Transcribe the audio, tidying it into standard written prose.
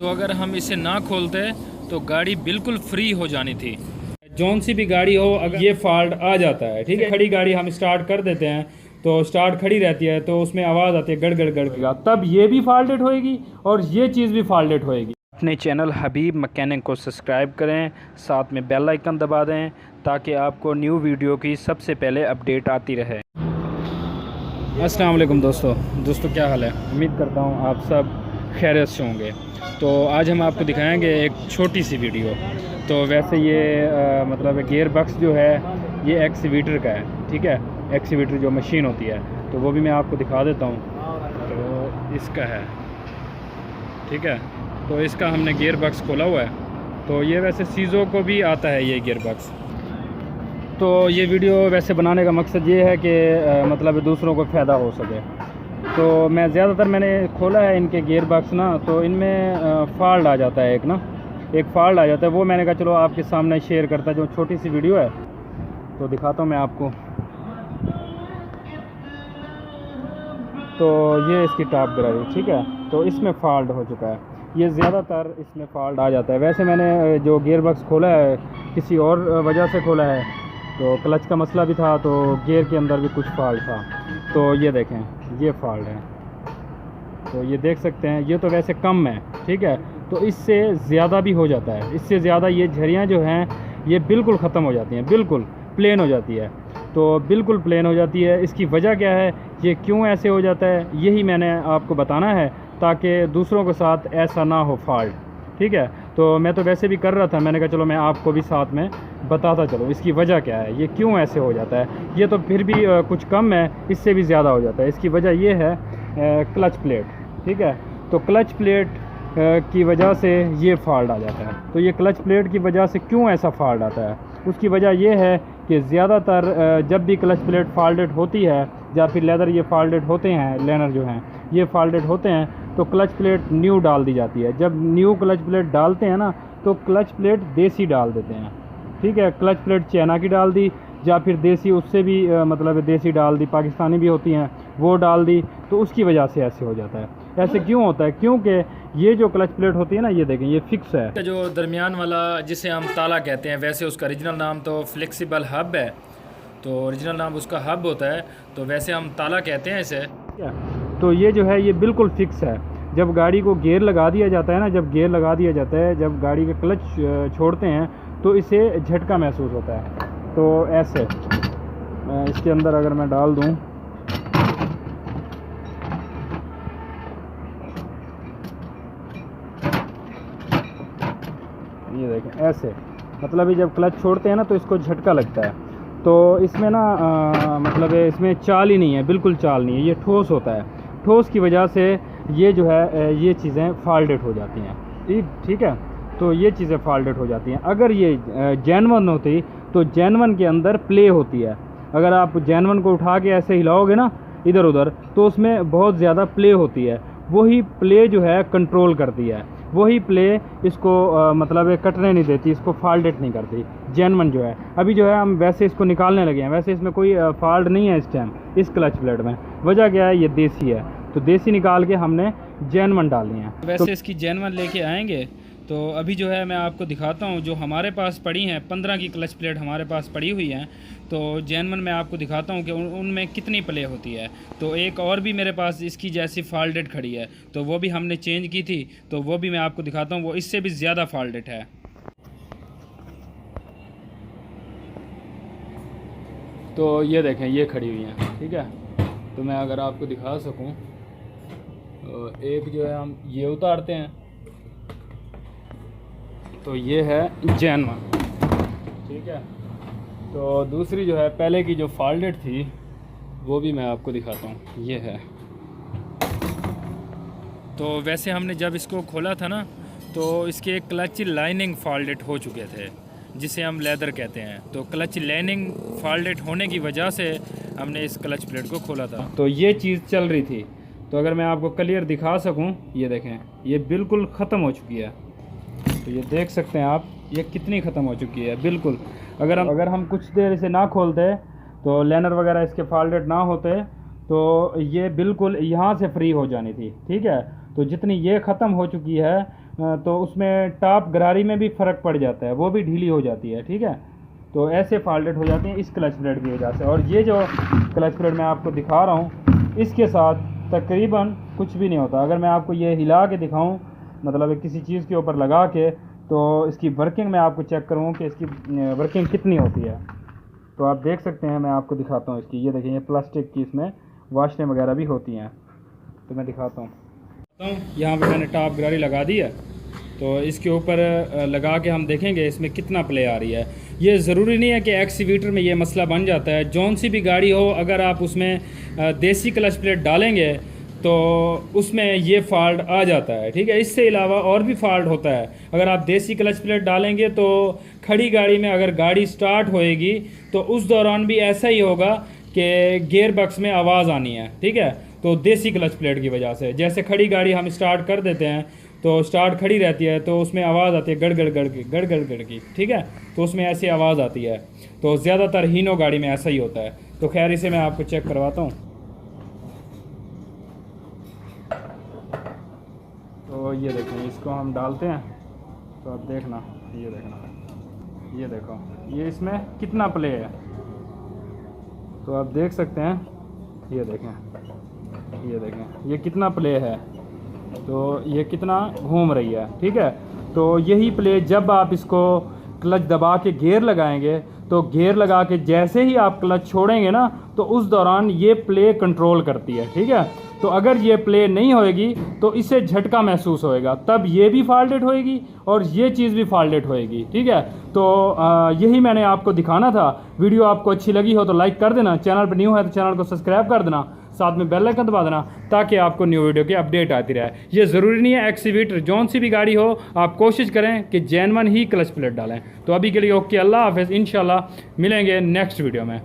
तो अगर हम इसे ना खोलते तो गाड़ी बिल्कुल फ्री हो जानी थी। जौन सी भी गाड़ी हो, अगर ये फॉल्ट आ जाता है, ठीक है, खड़ी गाड़ी हम स्टार्ट कर देते हैं तो स्टार्ट खड़ी रहती है तो उसमें आवाज़ आती है गड़ गड़ गड़ गड़, तब ये भी फॉल्टेड होएगी और ये चीज़ भी फॉल्टेड होएगी। अपने चैनल हबीब मैकेनिक को सब्सक्राइब करें, साथ में बेल आइकन दबा दें ताकि आपको न्यू वीडियो की सबसे पहले अपडेट आती रहे। अस्सलाम वालेकुम दोस्तों क्या हाल है? उम्मीद करता हूँ आप सब खैरियत से होंगे। तो आज हम आपको दिखाएंगे एक छोटी सी वीडियो। तो वैसे ये मतलब गियर बक्स जो है ये एक्सीवेटर का है, ठीक है, एक्सीवेटर जो मशीन होती है, तो वो भी मैं आपको दिखा देता हूँ। तो इसका है, ठीक है, तो इसका हमने गियर बक्स खोला हुआ है। तो ये वैसे सीज़ो को भी आता है ये गियर बक्स। तो ये वीडियो वैसे बनाने का मकसद ये है कि मतलब दूसरों को फ़ायदा हो सके। तो मैं ज़्यादातर मैंने खोला है इनके गियर बक्स ना, तो इनमें फॉल्ट आ जाता है, एक फॉल्ट आ जाता है। वो मैंने कहा चलो आपके सामने शेयर करता, जो छोटी सी वीडियो है तो दिखाता हूँ मैं आपको। तो ये इसकी टॉप ड्राइव, ठीक है, तो इसमें फॉल्ट हो चुका है। ये ज़्यादातर इसमें फॉल्ट आ जाता है। वैसे मैंने जो गियर बक्स खोला है किसी और वजह से खोला है, तो क्लच का मसला भी था, तो गियर के अंदर भी कुछ फॉल्ट था। तो ये देखें, ये फॉल्ट है, तो ये देख सकते हैं। ये तो वैसे कम है, ठीक है, तो इससे ज़्यादा भी हो जाता है। इससे ज़्यादा ये झरियाँ जो हैं ये बिल्कुल ख़त्म हो जाती हैं, बिल्कुल प्लेन हो जाती है। तो बिल्कुल प्लेन हो जाती है। इसकी वजह क्या है, ये क्यों ऐसे हो जाता है, यही मैंने आपको बताना है ताकि दूसरों के साथ ऐसा ना हो फॉल्ट, ठीक है। तो मैं तो वैसे भी कर रहा था, मैंने कहा चलो मैं आपको भी साथ में बताता चलो इसकी वजह क्या है, ये क्यों ऐसे हो जाता है। ये तो फिर भी कुछ कम है, इससे भी ज़्यादा हो जाता है। इसकी वजह ये है क्लच प्लेट, ठीक है। तो क्लच प्लेट की वजह से ये फॉल्ट आ जाता है। तो ये क्लच प्लेट की वजह से क्यों ऐसा फॉल्ट आता है, उसकी वजह ये है कि ज़्यादातर जब भी क्लच प्लेट फॉल्टेड होती है या फिर लेदर ये फॉल्टेड होते हैं, लेनर जो हैं ये फॉल्टेड होते हैं, तो क्लच प्लेट न्यू डाल दी जाती है। जब न्यू क्लच प्लेट डालते हैं ना, तो क्लच प्लेट देसी डाल देते हैं, ठीक है। क्लच प्लेट चाइना की डाल दी या फिर देसी, उससे भी मतलब देसी डाल दी, पाकिस्तानी भी होती हैं वो डाल दी, तो उसकी वजह से ऐसे हो जाता है। ऐसे क्यों होता है, क्योंकि ये जो क्लच प्लेट होती है ना, ये देखें ये फिक्स है। जो दरमियान वाला जिसे हम ताला कहते हैं, वैसे उसका ओरिजिनल नाम तो फ्लेक्सिबल हब है, तो ओरिजिनल नाम उसका हब होता है, तो वैसे हम ताला कहते हैं इसे। तो ये जो है ये बिल्कुल फिक्स है। जब गाड़ी को गियर लगा दिया जाता है ना, जब गियर लगा दिया जाता है, जब गाड़ी का क्लच छोड़ते हैं तो इसे झटका महसूस होता है। तो ऐसे इसके अंदर अगर मैं डाल दूं, ये देखें ऐसे, मतलब ये जब क्लच छोड़ते हैं ना तो इसको झटका लगता है। तो इसमें ना मतलब इसमें चाल ही नहीं है, बिल्कुल चाल नहीं है, ये ठोस होता है। ठोस की वजह से ये जो है ये चीज़ें फॉल्टेड हो जाती हैं, ठीक है। तो ये चीज़ें फॉल्टेड हो जाती हैं। अगर ये जेनवन होती तो जेनवन के अंदर प्ले होती है। अगर आप जेनवन को उठा के ऐसे हिलाओगे ना इधर उधर, तो उसमें बहुत ज़्यादा प्ले होती है। वही प्ले जो है कंट्रोल करती है, वही प्ले इसको मतलब कटने नहीं देती, इसको फॉल्टेड नहीं करती जेनवन जो है। अभी जो है हम वैसे इसको निकालने लगे हैं, वैसे इसमें कोई फॉल्ट नहीं है इस टाइम इस क्लच प्लेट में। वजह क्या है, ये देसी है, तो देसी निकाल के हमने जेनवन डाली हैं। वैसे तो इसकी जेनवन लेके आएंगे। तो अभी जो है मैं आपको दिखाता हूँ जो हमारे पास पड़ी हैं, 15 की क्लच प्लेट हमारे पास पड़ी हुई हैं। तो जेनवन मैं आपको दिखाता हूँ कि उनमें कितनी प्ले होती है। तो एक और भी मेरे पास इसकी जैसी फॉल्टेड खड़ी है, तो वो भी हमने चेंज की थी, तो वो भी मैं आपको दिखाता हूँ, वो इससे भी ज़्यादा फॉल्टेड है। तो ये देखें ये खड़ी हुई हैं, ठीक है। तो मैं अगर आपको दिखा सकूँ, एक जो है हम ये उतारते हैं, तो ये है जेनवन, ठीक है। तो दूसरी जो है पहले की जो फॉल्टेड थी वो भी मैं आपको दिखाता हूँ, ये है। तो वैसे हमने जब इसको खोला था ना, तो इसके क्लच लाइनिंग फॉल्टेड हो चुके थे, जिसे हम लेदर कहते हैं। तो क्लच लाइनिंग फॉल्टेड होने की वजह से हमने इस क्लच प्लेट को खोला था। तो ये चीज़ चल रही थी। तो अगर मैं आपको क्लियर दिखा सकूं, ये देखें ये बिल्कुल ख़त्म हो चुकी है। तो ये देख सकते हैं आप, ये कितनी ख़त्म हो चुकी है बिल्कुल। अगर हम कुछ देर इसे ना खोलते, तो लेनर वगैरह इसके फॉल्टेड ना होते, तो ये बिल्कुल यहाँ से फ्री हो जानी थी, ठीक है। तो जितनी ये ख़त्म हो चुकी है, तो उसमें टॉप गरारी में भी फ़र्क पड़ जाता है, वो भी ढीली हो जाती है। ठीक है, तो ऐसे फॉल्टेड हो जाते हैं इस क्लच प्लेट की वजह से। और ये जो क्लच प्लेट मैं आपको दिखा रहा हूँ, इसके साथ तकरीबन कुछ भी नहीं होता। अगर मैं आपको ये हिला के दिखाऊं, मतलब किसी चीज़ के ऊपर लगा के, तो इसकी वर्किंग मैं आपको चेक करूँ कि इसकी वर्किंग कितनी होती है। तो आप देख सकते हैं, मैं आपको दिखाता हूँ इसकी। ये देखिए, ये प्लास्टिक की इसमें वाशरें वगैरह भी होती हैं। तो मैं दिखाता हूँ। यहाँ पे मैंने टॉप गरारी लगा दी है, तो इसके ऊपर लगा के हम देखेंगे इसमें कितना प्ले आ रही है। ये ज़रूरी नहीं है कि एक्सीवीटर में ये मसला बन जाता है। जौन सी भी गाड़ी हो, अगर आप उसमें देसी क्लच प्लेट डालेंगे तो उसमें ये फॉल्ट आ जाता है। ठीक है, इससे अलावा और भी फॉल्ट होता है। अगर आप देसी क्लच प्लेट डालेंगे तो खड़ी गाड़ी में अगर गाड़ी स्टार्ट होएगी तो उस दौरान भी ऐसा ही होगा कि गियर बक्स में आवाज़ आनी है। ठीक है, तो देसी क्लच प्लेट की वजह से, जैसे खड़ी गाड़ी हम स्टार्ट कर देते हैं तो स्टार्ट खड़ी रहती है तो उसमें आवाज़ आती है गड़ गड़ गड़ की, गड़ गड़ गड़ की। ठीक है, तो उसमें ऐसी आवाज़ आती है। तो ज़्यादातर हीनो गाड़ी में ऐसा ही होता है। तो खैर इसे मैं आपको चेक करवाता हूँ। तो ये देखें, इसको हम डालते हैं तो आप देखना, ये देखना, ये देखो, ये इसमें कितना प्ले है। तो आप देख सकते हैं, ये देखें, ये देखें, ये कितना प्ले है। तो ये कितना घूम रही है। ठीक है, तो यही प्ले जब आप इसको क्लच दबा के गियर लगाएंगे, तो गियर लगा के जैसे ही आप क्लच छोड़ेंगे ना, तो उस दौरान ये प्ले कंट्रोल करती है। ठीक है, तो अगर ये प्ले नहीं होएगी तो इसे झटका महसूस होएगा, तब ये भी फॉल्टेड होएगी और ये चीज़ भी फॉल्टेड होएगी। ठीक है, तो यही मैंने आपको दिखाना था। वीडियो आपको अच्छी लगी हो तो लाइक कर देना, चैनल पर न्यू है तो चैनल को सब्सक्राइब कर देना, साथ में बेल आइकन दबा देना ताकि आपको न्यू वीडियो की अपडेट आती रहे। ये ज़रूरी नहीं है एक्सीवीटर जौन सी भी गाड़ी हो, आप कोशिश करें कि जेन्युइन ही क्लच प्लेट डालें। तो अभी के लिए ओके, अल्लाह हाफ़िज़, इंशाल्लाह मिलेंगे नेक्स्ट वीडियो में।